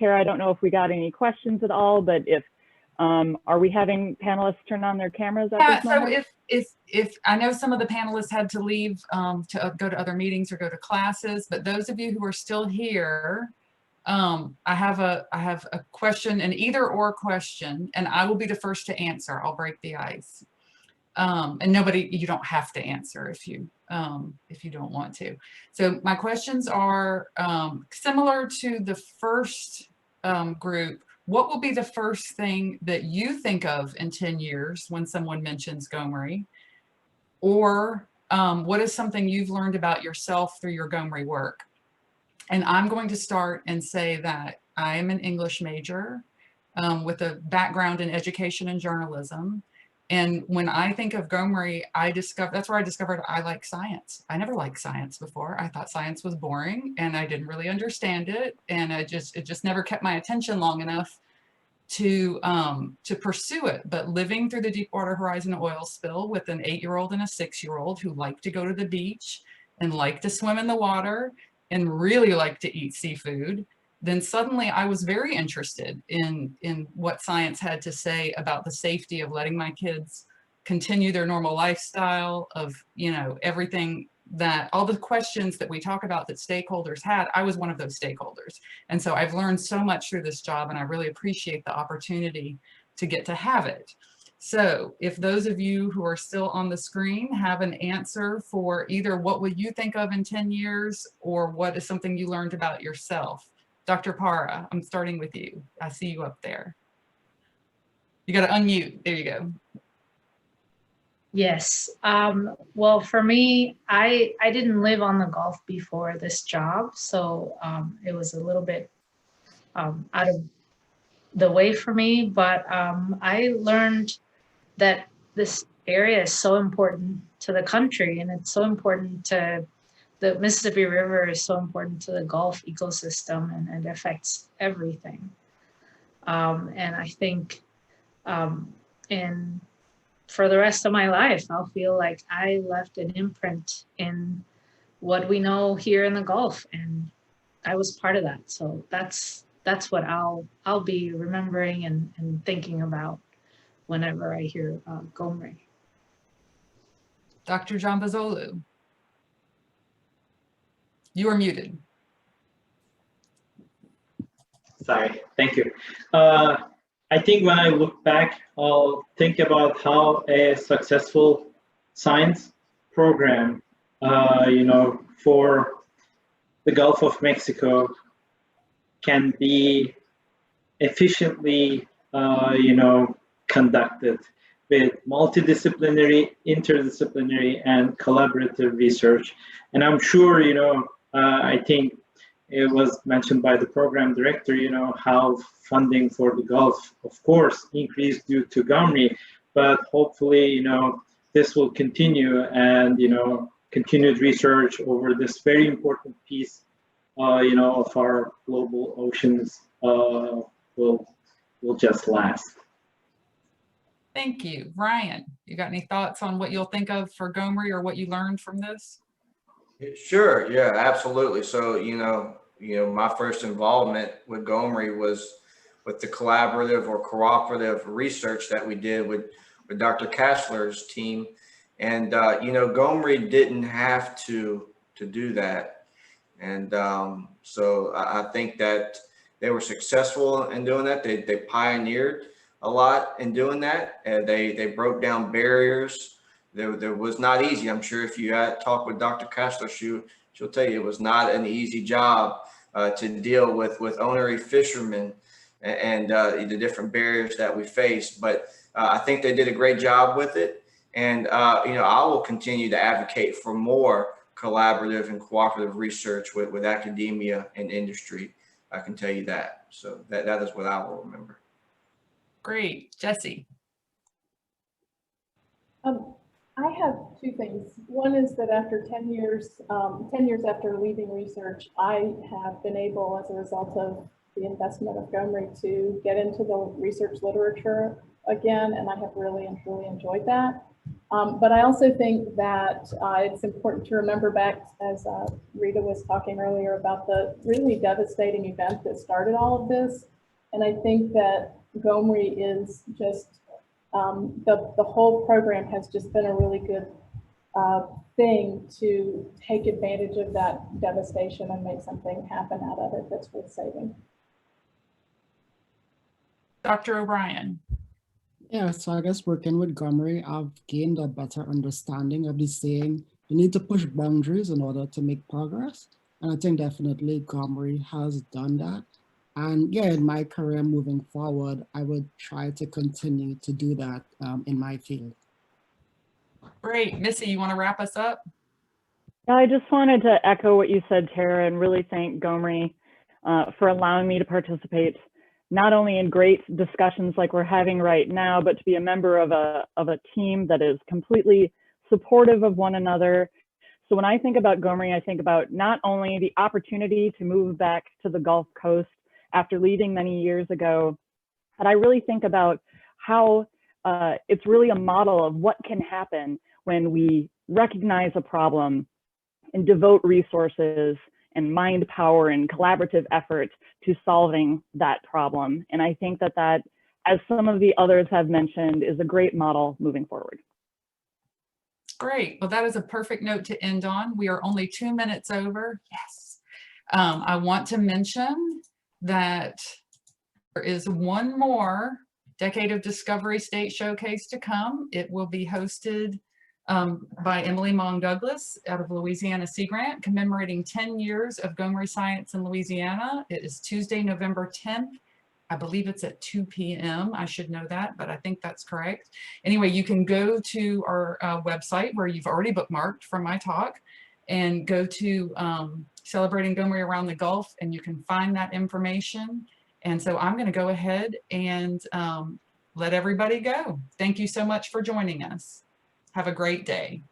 Kara, I don't know if we got any questions at all, but if are we having panelists turn on their cameras at this moment? So if I know some of the panelists had to leave to go to other meetings or go to classes, but those of you who are still here, I have a question, an either or question, and I will be the first to answer. I'll break the ice. And you don't have to answer if you don't want to. So my questions are similar to the first group. What will be the first thing that you think of in 10 years when someone mentions GoMRI? Or what is something you've learned about yourself through your GoMRI work? And I'm going to start and say that I am an English major with a background in education and journalism. And when I think of GoMRI, that's where I discovered I like science. I never liked science before. I thought science was boring and I didn't really understand it. And it just never kept my attention long enough to pursue it. But living through the Deepwater Horizon oil spill with an 8-year-old and a 6-year-old who like to go to the beach and like to swim in the water and really like to eat seafood, then suddenly I was very interested in what science had to say about the safety of letting my kids continue their normal lifestyle, of, you know, everything that, all the questions that we talk about that stakeholders had. I was one of those stakeholders. And so I've learned so much through this job, and I really appreciate the opportunity to get to have it. So if those of you who are still on the screen have an answer for either what would you think of in 10 years or what is something you learned about yourself. Dr. Para, I'm starting with you. I see you up there. You got to unmute. There you go. Yes. Well, for me, I didn't live on the Gulf before this job, so it was a little bit out of the way for me. But I learned that this area is so important to the country, and it's so important to the Mississippi River is so important to the Gulf ecosystem, and it affects everything. And I think for the rest of my life, I'll feel like I left an imprint in what we know here in the Gulf, and I was part of that. So that's what I'll be remembering and thinking about whenever I hear GoMRI. Dr. Jambazolu. You are muted. Sorry, thank you. I think when I look back, I'll think about how a successful science program, for the Gulf of Mexico can be efficiently, conducted with multidisciplinary, interdisciplinary, and collaborative research. And I'm sure, I think it was mentioned by the program director, how funding for the Gulf, of course, increased due to GoMRI, but hopefully, this will continue, and, continued research over this very important piece, of our global oceans will just last. Thank you. Ryan, you got any thoughts on what you'll think of for GoMRI or what you learned from this? Sure. Yeah, absolutely. So, my first involvement with GoMRI was with the collaborative or cooperative research that we did with Dr. Kastler's team. And, GoMRI didn't have to do that. And so I think that they were successful in doing that. They pioneered a lot in doing that. And they broke down barriers. There was not easy. I'm sure if you talk with Dr. Kastler, she'll tell you it was not an easy job to deal with ornery fishermen and the different barriers that we faced. But I think they did a great job with it. And, I will continue to advocate for more collaborative and cooperative research with academia and industry. I can tell you that. So that is what I will remember. Great. Jessie. I have two things. One is that after 10 years after leaving research, I have been able, as a result of the investment of GoMRI, to get into the research literature again, and I have really and truly enjoyed that. But I also think that it's important to remember back, as Rita was talking earlier, about the really devastating event that started all of this. And I think that GoMRI is just, the whole program has just been a really good thing to take advantage of that devastation and make something happen out of it that's worth saving. Dr. O'Brien. Yeah, so I guess working with GoMRI, I've gained a better understanding of the saying, you need to push boundaries in order to make progress. And I think definitely GoMRI has done that. And yeah, in my career moving forward, I would try to continue to do that in my field. Great. Missy, you want to wrap us up? I just wanted to echo what you said, Tara, and really thank GoMRI for allowing me to participate not only in great discussions like we're having right now, but to be a member of a team that is completely supportive of one another. So when I think about GoMRI, I think about not only the opportunity to move back to the Gulf Coast after leaving many years ago, but I really think about how it's really a model of what can happen when we recognize a problem and devote resources and mind power and collaborative effort to solving that problem. And I think that that, as some of the others have mentioned, is a great model moving forward. Great. Well, that is a perfect note to end on. We are only 2 minutes over. Yes. I want to mention that there is one more Decade of Discovery State Showcase to come. It will be hosted by Emily Mong Douglas out of Louisiana Sea Grant, commemorating 10 years of GoMRI science in Louisiana. It is Tuesday, November 10th. I believe it's at 2 p.m. I should know that, but I think that's correct. Anyway, you can go to our website where you've already bookmarked from my talk and go to Celebrating GoMRI Around the Gulf, and you can find that information. And so I'm going to go ahead and let everybody go. Thank you so much for joining us. Have a great day.